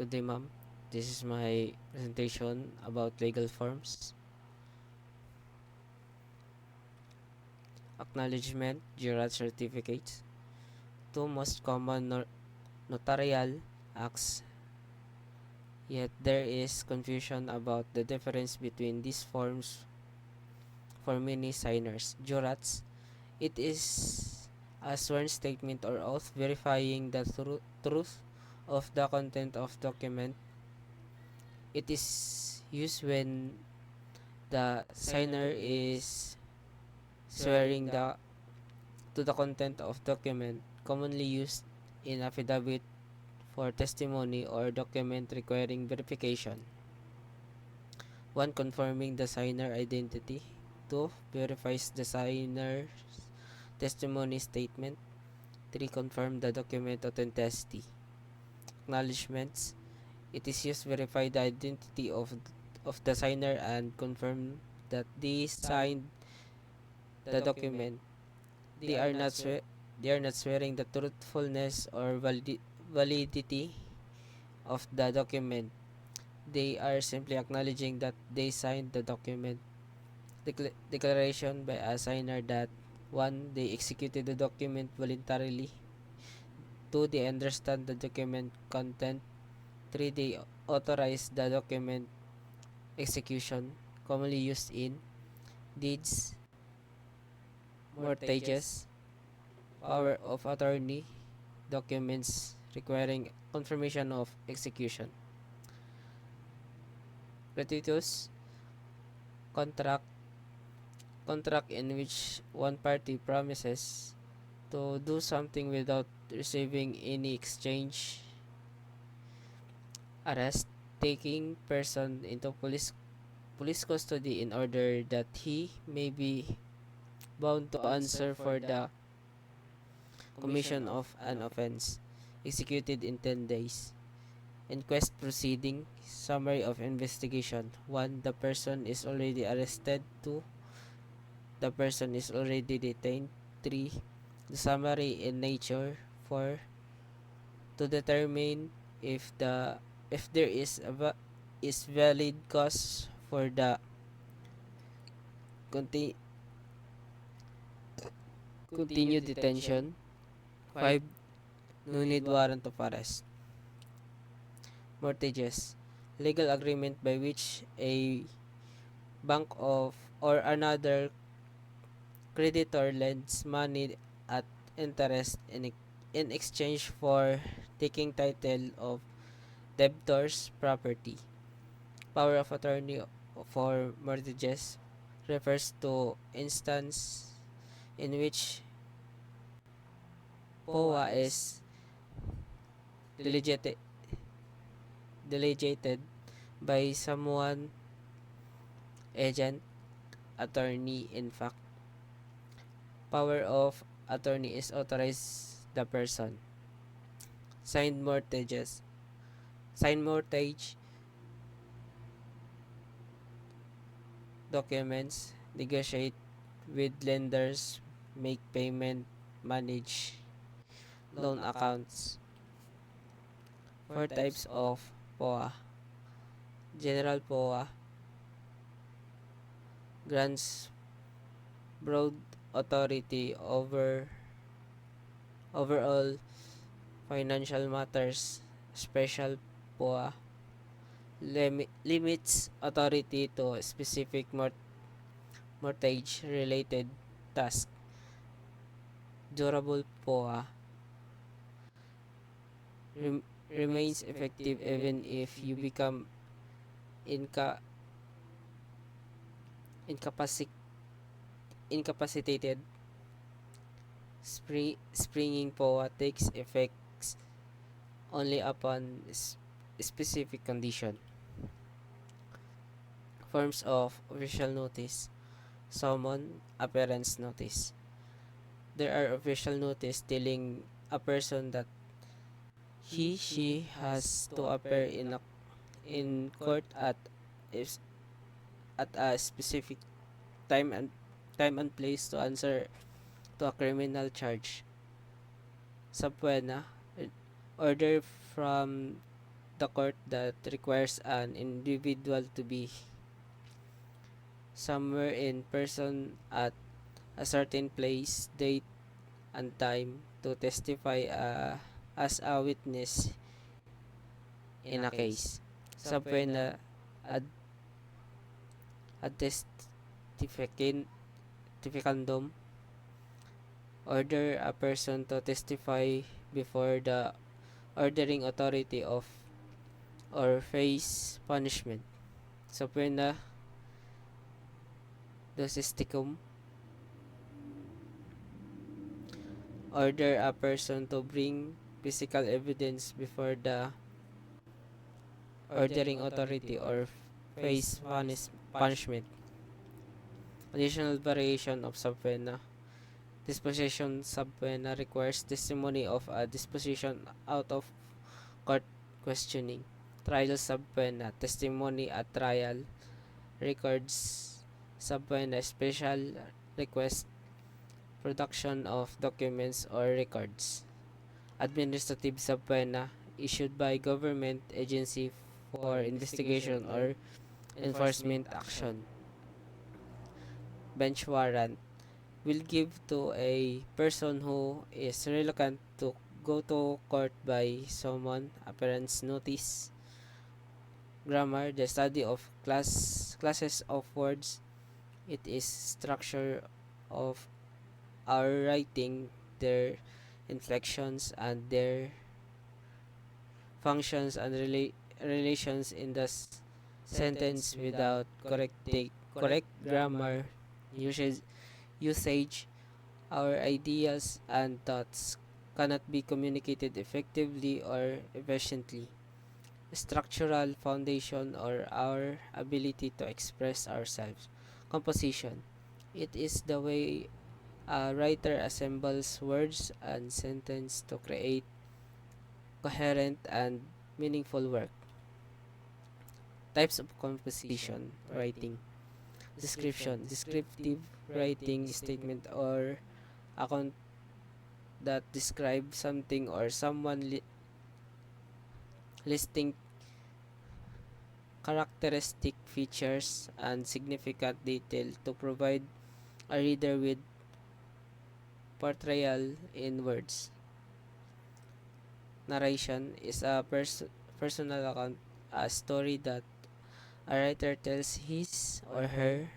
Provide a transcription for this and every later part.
Good day, ma'am. This is my presentation about legal forms. Acknowledgement, jurat certificates. Two most common notarial acts, yet there is confusion about the difference between these forms for many signers. Jurats, it is a sworn statement or oath verifying the truth of the content of document. It is used when the signer is swearing to the content of document, commonly used in affidavit for testimony or document requiring verification. 1. Confirming the signer identity. 2. Verifies the signer's testimony statement. 3. Confirm the document authenticity. Acknowledgements. It is used to verify the identity of the signer and confirm that they signed the document. They are not swearing the truthfulness or validity of the document. They are simply acknowledging that they signed the document. Declaration by a signer that 1. They executed the document voluntarily. 2. They understand the document content. 3. They authorize the document execution, commonly used in deeds, mortgages, power of attorney, documents requiring confirmation of execution. Gratuitous contract in which one party promises to do something without receiving any exchange. Arrest, taking person into police custody in order that he may be bound to answer for the commission of an offense, executed in 10 days. Inquest proceeding, summary of investigation. 1. The person is already arrested. 2. The person is already detained. 3. The summary in nature. 4. To determine if there is valid cause for the continued detention. 5. No need warrant of arrest. Mortgages, legal agreement by which a bank of or another creditor lends money at interest in exchange for taking title of debtor's property. Power of attorney for mortgages refers to instance in which POA is delegated by someone, agent, attorney. In fact, power of attorney is authorized the person. Signed mortgage documents, negotiate with lenders, make payment, manage loan accounts. 4 types of POA. General POA grants broad authority over overall financial matters. Special POA limits authority to specific mortgage related tasks. Durable POA remains effective even if you become incapacitated. Springing POA takes effect only upon specific condition. Forms of official notice. Summon, appearance notice. There are official notice telling a person that she has to appear in court at a specific time and place to answer to a criminal charge. Subpoena, order from the court that requires an individual to be somewhere in person at a certain place, date, and time to testify as a witness in a case. Subpoena ad testificandum order a person to testify before the ordering authority of or face punishment. Subpoena dosisticum order a person to bring physical evidence before the ordering authority or face punishment. Additional variation of subpoena. Disposition subpoena requires testimony of a disposition out of court questioning. Trial subpoena, testimony at trial. Records subpoena, special request, production of documents or records. Administrative subpoena, issued by government agency for investigation or enforcement action. Bench warrant will give to a person who is reluctant to go to court by summon, appearance notice. Grammar, the study of classes of words. It is structure of our writing, their inflections and their functions and relations in the sentence without correct grammar usage. Our ideas and thoughts cannot be communicated effectively or efficiently. Structural foundation or our ability to express ourselves. Composition. It is the way a writer assembles words and sentences to create coherent and meaningful work. Types of composition writing. Description. Descriptive writing, statement or account that describe something or someone, listing characteristic features and significant detail to provide a reader with portrayal in words. Narration is a personal account, a story that a writer tells his or her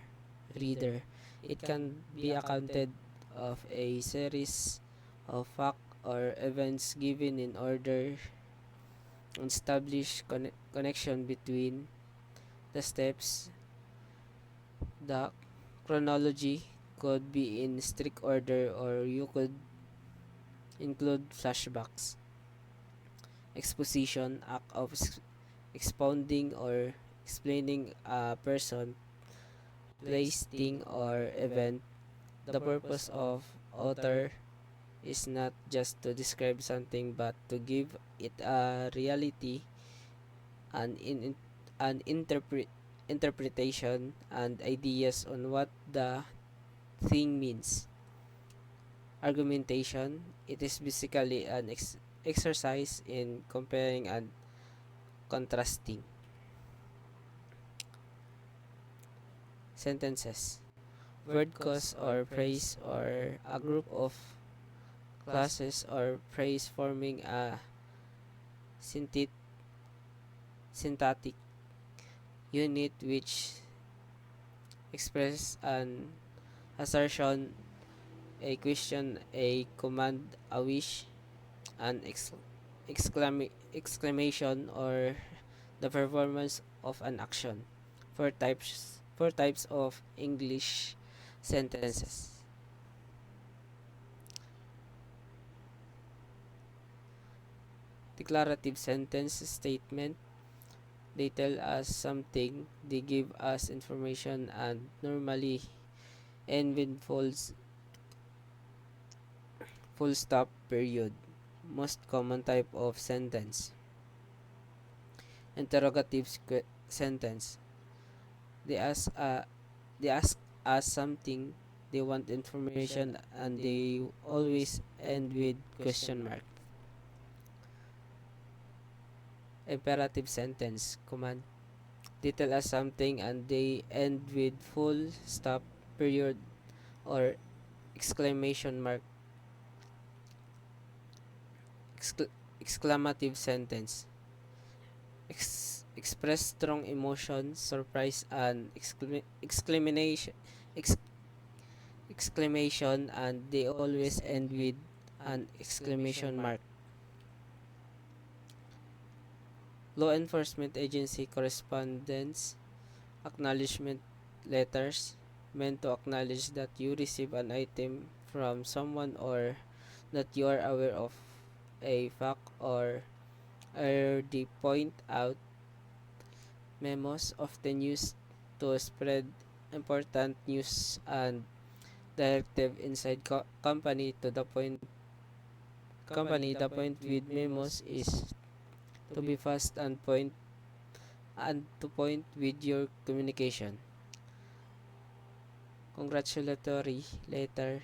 reader. It can be accounted of a series of facts or events given in order to establish connection between the steps. The chronology could be in strict order or you could include flashbacks. Exposition, act of expounding or explaining a person, place, thing, or event. The purpose of author is not just to describe something but to give it a reality and an interpretation and ideas on what the thing means. Argumentation, it is basically an exercise in comparing and contrasting. Sentences. Word cause or phrase or a group of classes or phrase forming a syntactic unit which expresses an assertion, a question, a command, a wish, an exclamation, or the performance of an action. Four types of English sentences. Declarative sentence statement. They tell us something, they give us information and normally end with full stop period. Most common type of sentence. Interrogative sentence. They ask us something, they want information, and they always end with question mark. Imperative sentence, command. They tell us something and they end with full stop, period, or exclamation mark. Exclamative sentence. Express strong emotion, surprise, and exclamation, and they always end with an exclamation mark. Law enforcement agency correspondence, acknowledgement letters, meant to acknowledge that you receive an item from someone or that you are aware of a fact or the point out. Memos often used to spread important news and directive inside company. The point with memos is to be fast and to point with your communication. Congratulatory letter.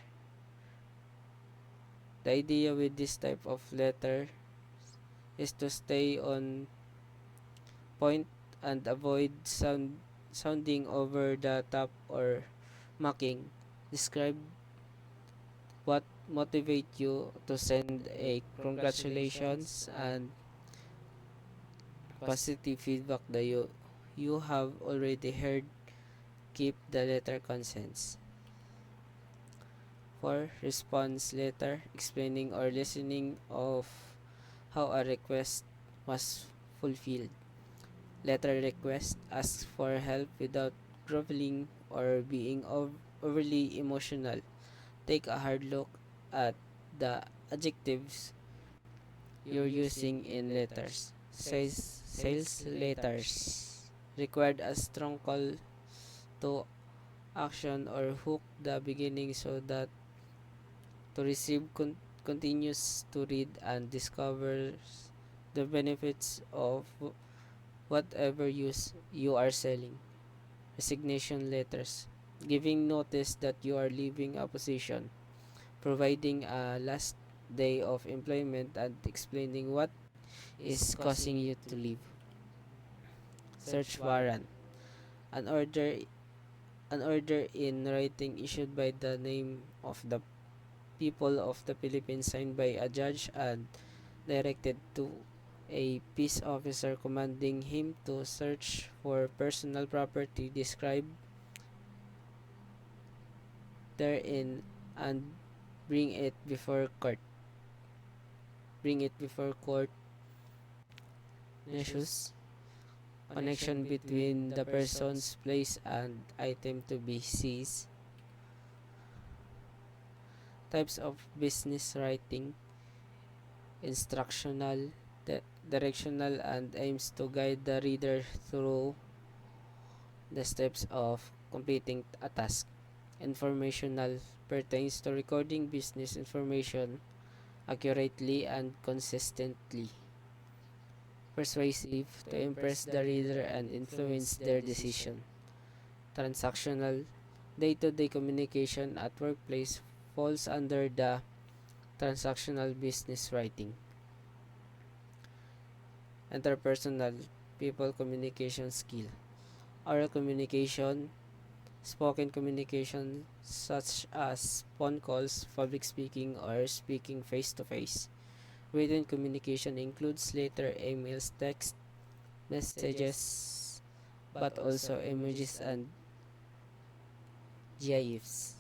The idea with this type of letter is to stay on point and avoid sounding over the top or mocking. Describe what motivate you to send a congratulations and positive feedback that you have already heard. Keep the letter consents. For response letter, explaining or listening of how a request was fulfilled. Letter request asks for help without groveling or being overly emotional. Take a hard look at the adjectives you're using in letters. Sales letters required a strong call to action or hook the beginning so that to receive continues to read and discovers the benefits of whatever you are selling. Resignation letters, giving notice that you are leaving a position, providing a last day of employment and explaining what is causing you to leave. Search warrant, an order in writing issued by the name of the people of the Philippines, signed by a judge and directed to a peace officer, commanding him to search for personal property described therein and bring it before court. Issues connection between the persons, place, and item to be seized. Types of business writing: instructional, directional, and aims to guide the reader through the steps of completing a task. Informational, pertains to recording business information accurately and consistently. Persuasive, to impress the reader and influence their decision. Transactional, day-to-day communication at workplace falls under the transactional business writing. Interpersonal, people communication skill. Oral communication, spoken communication such as phone calls, public speaking, or speaking face-to-face. Written communication includes letter, emails, text, messages, but also emojis and GIFs.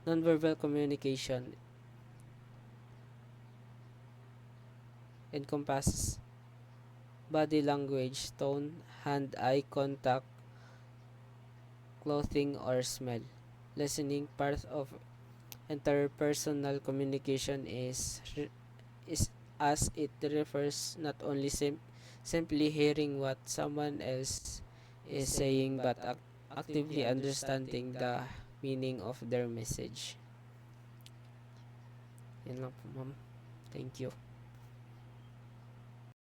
Nonverbal communication encompasses body language, tone, hand-eye contact, clothing, or smell. Listening, part of interpersonal communication is as it refers not only simply hearing what someone else is saying but actively understanding the meaning of their message. Yan lang po, ma'am. Thank you.